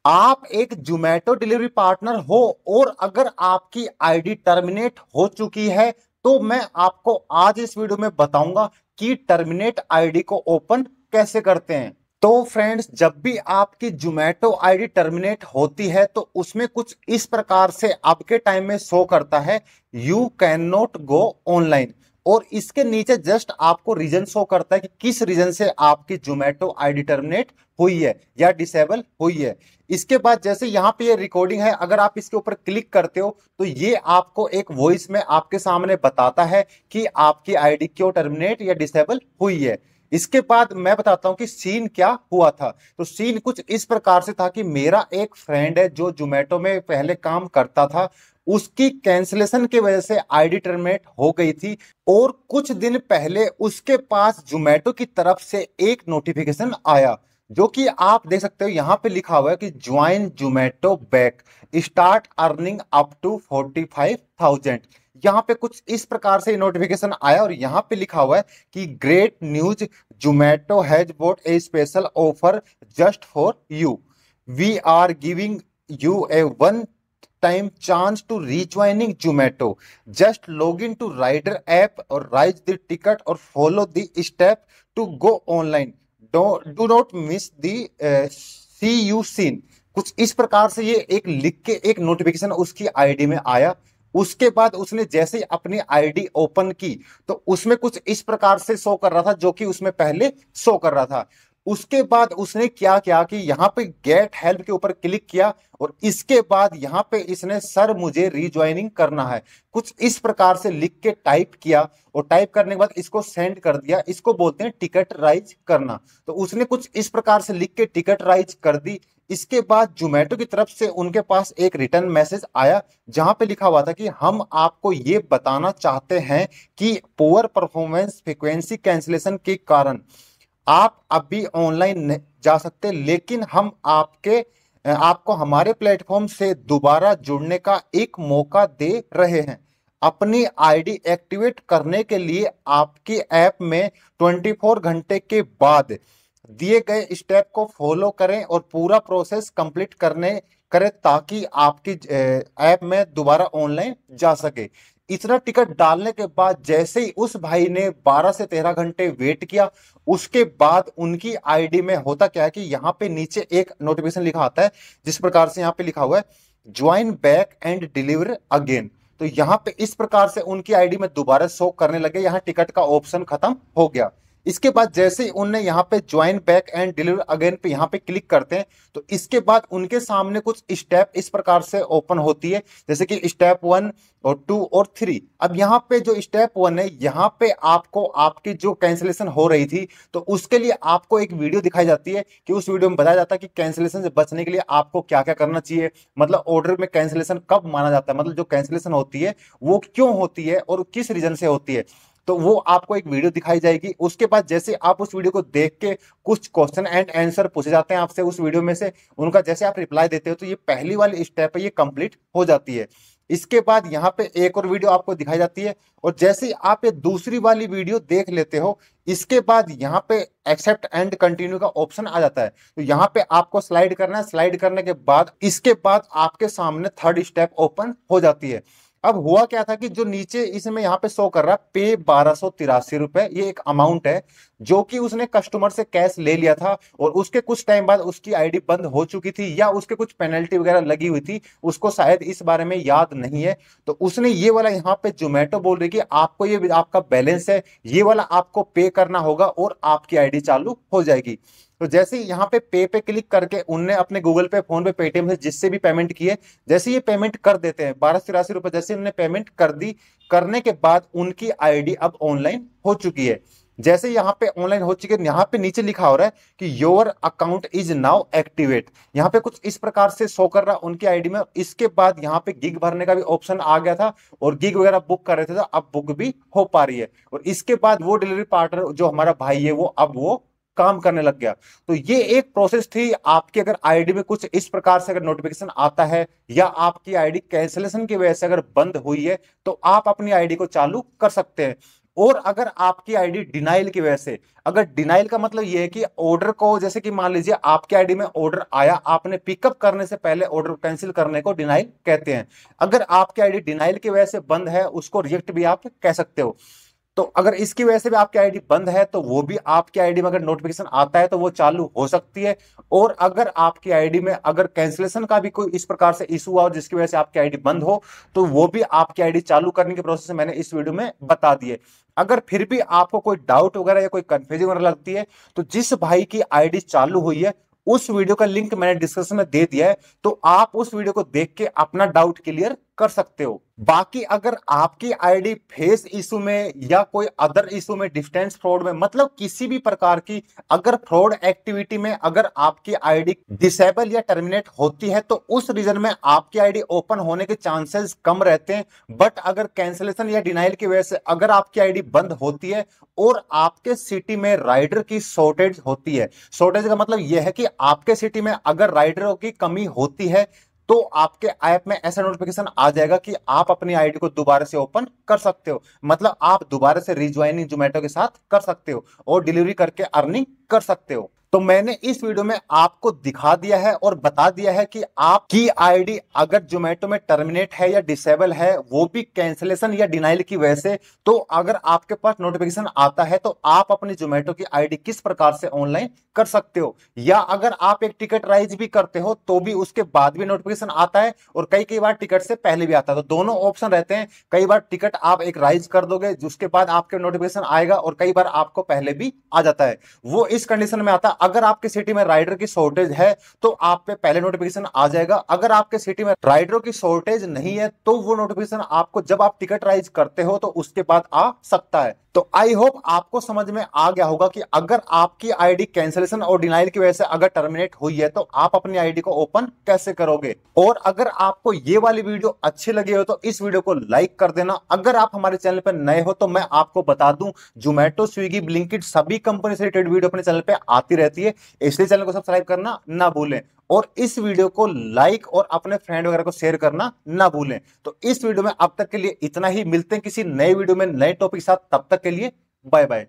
आप एक Zomato delivery partner हो और अगर आपकी आईडी टर्मिनेट हो चुकी है तो मैं आपको आज इस वीडियो में बताऊंगा कि टर्मिनेट आईडी को ओपन कैसे करते हैं। तो फ्रेंड्स, जब भी आपकी जोमेटो आईडी टर्मिनेट होती है तो उसमें कुछ इस प्रकार से आपके टाइम में शो करता है, you can not go online. और इसके नीचे जस्ट आपको रीजन शो करता है कि किस रीजन से आपकी जोमेटो आईडी टर्मिनेट हुई है या डिसेबल हुई है। इसके बाद जैसे यहाँ पे ये रिकॉर्डिंग है, अगर आप इसके ऊपर क्लिक करते हो तो ये आपको एक वॉइस में आपके सामने बताता है कि आपकी आईडी क्यों टर्मिनेट या डिसेबल हुई है। इसके बाद मैं बताता हूं कि सीन क्या हुआ था। तो सीन कुछ इस प्रकार से था कि मेरा एक फ्रेंड है जो जोमेटो में पहले काम करता था, उसकी कैंसिलेशन की वजह से आईडी टर्मिनेट हो गई थी और कुछ दिन पहले उसके पास जोमेटो की तरफ से एक नोटिफिकेशन आया जो कि आप देख सकते हो, यहां पे लिखा हुआ है कि join Zomato back, start earning up to 45,000। यहाँ पे कुछ इस प्रकार से नोटिफिकेशन आया और यहाँ पे लिखा हुआ है कि great news, Zomato has bought a special offer just for you, we are giving you a one time chance to rejoining Zomato. Just log in to Rider app or write the ticket or follow the step to go online. Do not miss the see you soon. कुछ इस प्रकार से ये एक लिख के एक notification उसकी आईडी में आया। उसके बाद उसने जैसे ही अपनी आईडी ओपन की तो उसमें कुछ इस प्रकार से शो कर रहा था जो कि उसमें पहले शो कर रहा था। उसके बाद उसने क्या किया कि यहाँ पे गेट हेल्प के ऊपर क्लिक किया और इसके बाद यहाँ पे इसने सर मुझे रीज्वाइनिंग करना है कुछ इस प्रकार से लिख के टाइप किया और टाइप करने के बाद इसको सेंड कर दिया। इसको बोलते हैं टिकट राइज करना। तो उसने कुछ इस प्रकार से लिख के टिकट राइज कर दी। इसके बाद जोमेटो की तरफ से उनके पास एक रिटर्न मैसेज आया जहां पे लिखा हुआ था कि हम आपको ये बताना चाहते हैं कि पुअर परफॉर्मेंस फ्रीक्वेंसी कैंसिलेशन के कारण आप अभी ऑनलाइन जा सकते, लेकिन हम आपको हमारे प्लेटफॉर्म से दोबारा जुड़ने का एक मौका दे रहे हैं। अपनी आईडी एक्टिवेट करने के लिए आपकी ऐप में 24 घंटे के बाद दिए गए स्टेप को फॉलो करें और पूरा प्रोसेस कंप्लीट करें ताकि आपकी ऐप में दोबारा ऑनलाइन जा सके। इतना टिकट डालने के बाद जैसे ही उस भाई ने 12 से 13 घंटे वेट किया, उसके बाद उनकी आईडी में होता क्या है कि यहाँ पे नीचे एक नोटिफिकेशन लिखा आता है जिस प्रकार से यहाँ पे लिखा हुआ है join back and deliver again. तो यहाँ पे इस प्रकार से उनकी आईडी में दोबारा शो करने लगे, यहाँ टिकट का ऑप्शन खत्म हो गया। इसके बाद जैसे ही उनने यहाँ पे join back and deliver again पे यहाँ पे क्लिक करते हैं तो इसके बाद उनके सामने कुछ स्टेप इस प्रकार से ओपन होती है, जैसे कि स्टेप 1 और 2 और 3। अब यहाँ पे जो स्टेप 1 है, यहाँ पे आपको आपकी जो कैंसिलेशन हो रही थी तो उसके लिए आपको एक वीडियो दिखाई जाती है कि उस वीडियो में बताया जाता है कि कैंसिलेशन से बचने के लिए आपको क्या क्या करना चाहिए, मतलब ऑर्डर में कैंसिलेशन कब माना जाता है, मतलब जो कैंसिलेशन होती है वो क्यों होती है और किस रीजन से होती है। तो वो आपको एक वीडियो दिखाई जाएगी। उसके बाद जैसे आप उस वीडियो को देख के कुछ क्वेश्चन एंड आंसर पूछे जाते हैं आपसे उस वीडियो में से, उनका जैसे आप रिप्लाई देते हो तो ये पहली वाली स्टेप है, ये कंप्लीट हो जाती है। इसके बाद यहाँ पे एक और वीडियो आपको दिखाई जाती है और जैसे ही आप ये दूसरी वाली वीडियो देख लेते हो, इसके बाद यहाँ पे एक्सेप्ट एंड कंटिन्यू का ऑप्शन आ जाता है। तो यहाँ पे आपको स्लाइड करना है। स्लाइड करने के बाद इसके बाद आपके सामने थर्ड स्टेप ओपन हो जाती है। अब हुआ क्या था कि जो नीचे इसमें यहाँ पे शो कर रहा है पे 1283 रुपए, ये एक अमाउंट है जो कि उसने कस्टमर से कैश ले लिया था और उसके कुछ टाइम बाद उसकी आईडी बंद हो चुकी थी या उसके कुछ पेनल्टी वगैरह लगी हुई थी, उसको शायद इस बारे में याद नहीं है। तो उसने ये वाला यहाँ पे जोमेटो बोल रही कि आपको ये आपका बैलेंस है, ये वाला आपको पे करना होगा और आपकी आईडी चालू हो जाएगी। तो जैसे ही यहाँ पे क्लिक करके उनने अपने गूगल पे, फोन पे, पेटीएम से जिससे भी पेमेंट किए, जैसे ये पेमेंट कर देते हैं 1283 रुपए, जैसे उन्होंने पेमेंट कर दी, करने के बाद उनकी आईडी अब ऑनलाइन हो चुकी है। जैसे यहाँ पे ऑनलाइन हो चुकी है, यहाँ पे नीचे लिखा हो रहा है कि your account is now activate. यहाँ पे कुछ इस प्रकार से शो कर रहा है उनकी आईडी में। इसके बाद यहाँ पे गिग भरने का भी ऑप्शन आ गया था और गिग वगैरह बुक कर रहे थे तो अब बुक भी हो पा रही है। और इसके बाद वो डिलीवरी पार्टनर जो हमारा भाई है वो अब वो काम करने लग गया। तो ये एक प्रोसेस थी। आपकी अगर आईडी में कुछ इस प्रकार से अगर नोटिफिकेशन आता है या आपकी आईडी कैंसिलेशन की वजह से अगर बंद हुई है तो आप अपनी आईडी को चालू कर सकते हैं। और अगर आपकी आईडी डिनाइल की वजह से, अगर डिनाइल का मतलब यह है कि ऑर्डर को, जैसे कि मान लीजिए आपकी आईडी में ऑर्डर आया, आपने पिकअप करने से पहले ऑर्डर कैंसिल करने को डिनाइल कहते हैं। अगर आपकी आईडी डिनाइल की वजह से बंद है, उसको रिजेक्ट भी आप कह सकते हो। तो अगर इसकी वजह से भी आपकी आईडी बंद है तो वो भी आपकी आईडी में अगर नोटिफिकेशन आता है तो वो चालू हो सकती है। और अगर आपकी आईडी में अगर कैंसिलेशन का भी कोई इस प्रकार से इशू हुआ जिसकी वजह से आपकी आईडी बंद हो, तो वो भी आपकी आईडी चालू करने के प्रोसेस मैंने इस वीडियो में बता दिए। अगर फिर भी आपको कोई डाउट वगैरह या कोई कंफ्यूजन वगैरह लगती है, तो जिस भाई की आईडी चालू हुई है उस वीडियो का लिंक मैंने डिस्क्रिप्शन में दे दिया है, तो आप उस वीडियो को देख के अपना डाउट क्लियर कर सकते हो। बाकी अगर आपकी आईडी फेस इशू में या कोई अदर इशू में, डिस्टेंस फ्रॉड में, मतलब किसी भी प्रकार की अगर फ्रॉड एक्टिविटी में अगर आपकी आईडी डिसेबल या टर्मिनेट होती है, तो उस रीजन में आपकी आईडी ओपन होने के चांसेस कम रहते हैं। बट अगर कैंसिलेशन या डिनाइल की वजह से अगर आपकी आईडी बंद होती है और आपके सिटी में राइडर की शॉर्टेज होती है, शॉर्टेज का मतलब यह है कि आपके सिटी में अगर राइडरों की कमी होती है, तो आपके ऐप में ऐसा नोटिफिकेशन आ जाएगा कि आप अपनी आईडी को दोबारा से ओपन कर सकते हो, मतलब आप दोबारा से रिज्वाइनिंग जोमेटो के साथ कर सकते हो और डिलीवरी करके अर्निंग कर सकते हो। तो मैंने इस वीडियो में आपको दिखा दिया है और बता दिया है कि आपकी आईडी अगर जोमेटो में टर्मिनेट है या डिसेबल है, वो भी कैंसिलेशन या डिनाइल की वजह से, तो अगर आपके पास नोटिफिकेशन आता है तो आप अपनी जोमेटो की आईडी किस प्रकार से ऑनलाइन कर सकते हो। या अगर आप एक टिकट राइज भी करते हो तो भी उसके बाद भी नोटिफिकेशन आता है, और कई कई बार टिकट से पहले भी आता है। तो दोनों ऑप्शन रहते हैं, कई बार टिकट आप एक राइज कर दोगे जिसके बाद आपके नोटिफिकेशन आएगा, और कई बार आपको पहले भी आ जाता है। वो इस कंडीशन में आता है अगर आपकी सिटी में राइडर की शॉर्टेज है तो आप पे पहले नोटिफिकेशन आ जाएगा। अगर आपके सिटी में राइडरों की शॉर्टेज नहीं है तो वो नोटिफिकेशन आपको जब आप टिकट राइज करते हो तो उसके बाद आ सकता है। तो आई होप आपको समझ में आ गया होगा कि अगर आपकी आईडी कैंसिलेशन और डिनाइल की वजह से अगर टर्मिनेट हुई है तो आप अपनी आईडी को ओपन कैसे करोगे। और अगर आपको ये वाली वीडियो अच्छी लगी हो तो इस वीडियो को लाइक कर देना। अगर आप हमारे चैनल पर नए हो तो मैं आपको बता दूं, जोमेटो, स्विगी, ब्लिंकिट सभी कंपनी से रिलेटेड वीडियो अपने चैनल पे आती रहती है, इसलिए चैनल को सब्सक्राइब करना ना भूलें और इस वीडियो को लाइक और अपने फ्रेंड वगैरह को शेयर करना ना भूलें। तो इस वीडियो में अब तक के लिए इतना ही, मिलते हैं किसी नए वीडियो में नए टॉपिक के साथ, तब तक के लिए बाय बाय।